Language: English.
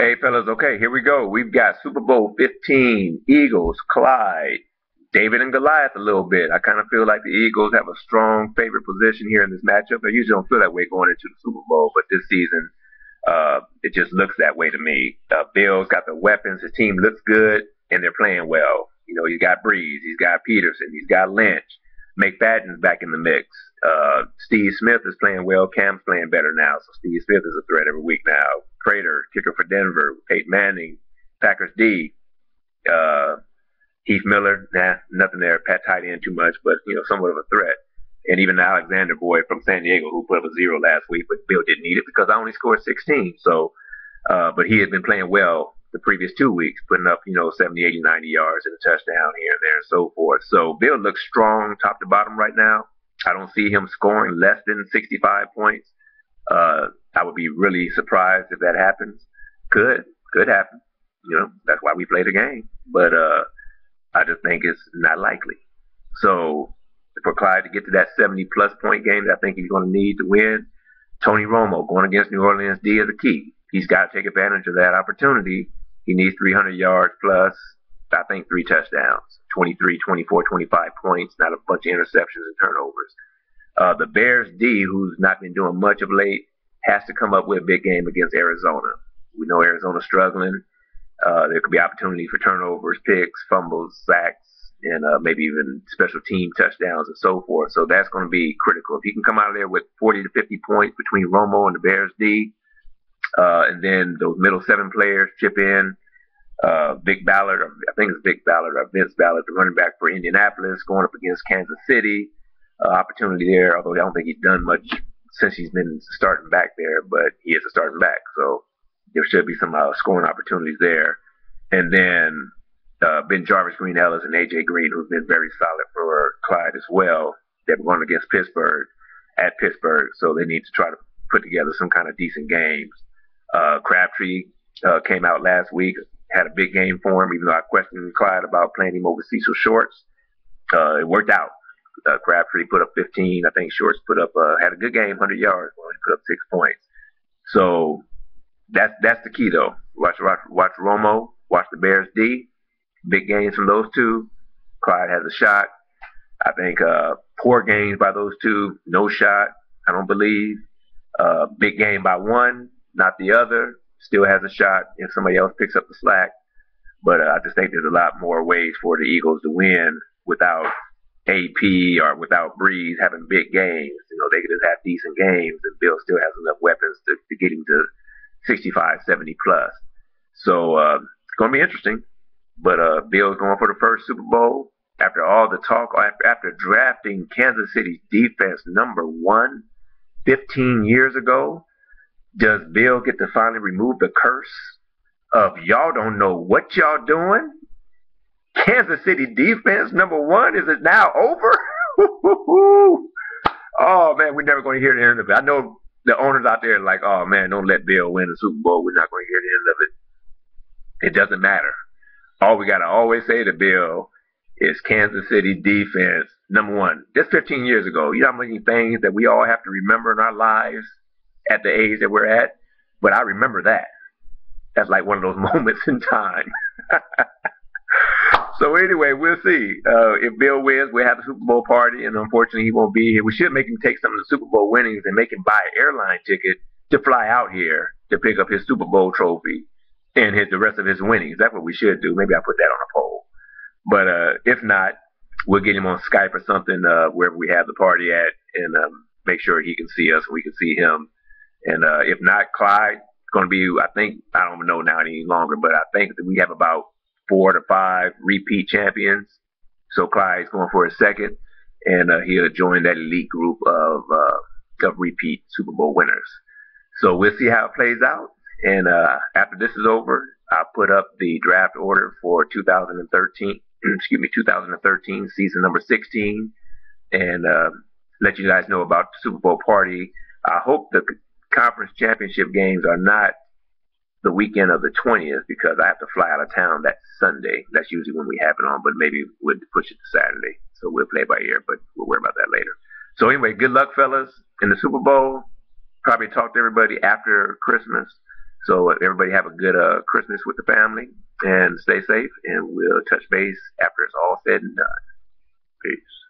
Hey, fellas, okay, here we go. We've got Super Bowl 15, Eagles, Clyde, David and Goliath a little bit. I kind of feel like the Eagles have a strong favorite position here in this matchup. I usually don't feel that way going into the Super Bowl, but this season, it just looks that way to me. Bill's got the weapons. His team looks good, and they're playing well. You know, he's got Breeze, he's got Peterson, he's got Lynch. McFadden's back in the mix. Steve Smith is playing well. Cam's playing better now, so Steve Smith is a threat every week now. Prater, kicker for Denver. Peyton Manning, Packers D. Heath Miller, nothing there. Pat tight end too much, but somewhat of a threat. And even Alexander Boyd from San Diego, who put up a zero last week, but Bill didn't need it because I only scored 16. So, but he had been playing well the previous 2 weeks, putting up 70, 80, 90 yards and a touchdown here and there and so forth. So Bill looks strong top to bottom right now. I don't see him scoring less than 65 points. I would be really surprised if that happens. Could happen. That's why we play the game. But I just think it's not likely. So for Clyde to get to that 70-plus point game that I think he's going to need to win, Tony Romo going against New Orleans D is a key. He's got to take advantage of that opportunity. He needs 300 yards plus, I think, 3 touchdowns, 23, 24, 25 points, not a bunch of interceptions and turnovers. The Bears D, who's not been doing much of late, has to come up with a big game against Arizona. We know Arizona's struggling. There could be opportunity for turnovers, picks, fumbles, sacks, and maybe even special team touchdowns and so forth. So that's going to be critical. If he can come out of there with 40 to 50 points between Romo and the Bears D, and then those middle 7 players chip in, Vic Ballard, I think it's Vic Ballard or Vince Ballard, the running back for Indianapolis, going up against Kansas City. Opportunity there, although I don't think he's done much since he's been starting back there, but he is a starting back. So there should be some scoring opportunities there. And then Ben Jarvis, Green Ellis, and A.J. Green, who's been very solid for Clyde as well. They're going against Pittsburgh at Pittsburgh, so they need to try to put together some kind of decent games. Crabtree came out last week, had a big game for him, even though I questioned Clyde about playing him over Cecil Shorts. It worked out. Crabtree put up 15. I think Shorts had a good game, 100 yards, but only put up 6 points. So that's the key, though. Watch Romo, watch the Bears D. Big games from those two. Clyde has a shot. I think poor games by those two, no shot. I don't believe. Big game by one, not the other. Still has a shot if somebody else picks up the slack. But I just think there's a lot more ways for the Eagles to win without AP or without Breeze having big games. They could just have decent games, and Bill still has enough weapons to get him to 65, 70 plus. So it's going to be interesting. But Bill's going for the first Super Bowl after all the talk, after drafting Kansas City's defense number 1 15 years ago. Does Bill get to finally remove the curse of y'all don't know what y'all doing? Kansas City defense number 1, is it now over? Oh, man, we're never going to hear the end of it. I know the owners out there are like, oh, man, don't let Bill win the Super Bowl. We're not going to hear the end of it. It doesn't matter. All we got to always say to Bill is Kansas City defense number 1. Just 15 years ago. You know how many things that we all have to remember in our lives at the age that we're at? But I remember that. That's like one of those moments in time. So anyway, we'll see. If Bill wins, we'll have a Super Bowl party, and unfortunately he won't be here. We should make him take some of the Super Bowl winnings and make him buy an airline ticket to fly out here to pick up his Super Bowl trophy and the rest of his winnings. That's what we should do. Maybe I'll put that on a poll. But if not, we'll get him on Skype or something wherever we have the party at, and make sure he can see us and we can see him. And if not, Clyde going to be, I think, I don't know now any longer, but I think that we have about 4 to 5 repeat champions. So Clyde's going for a second, and he'll join that elite group of repeat Super Bowl winners. So we'll see how it plays out. And after this is over, I'll put up the draft order for 2013 season number 16, and let you guys know about the Super Bowl party. I hope the conference championship games are not the weekend of the 20th, because I have to fly out of town that Sunday. That's usually when we have it on, but maybe we'll push it to Saturday. So we'll play by ear, but we'll worry about that later. So anyway, good luck, fellas, in the Super Bowl. Probably talk to everybody after Christmas. So everybody have a good Christmas with the family and stay safe. And we'll touch base after it's all said and done. Peace.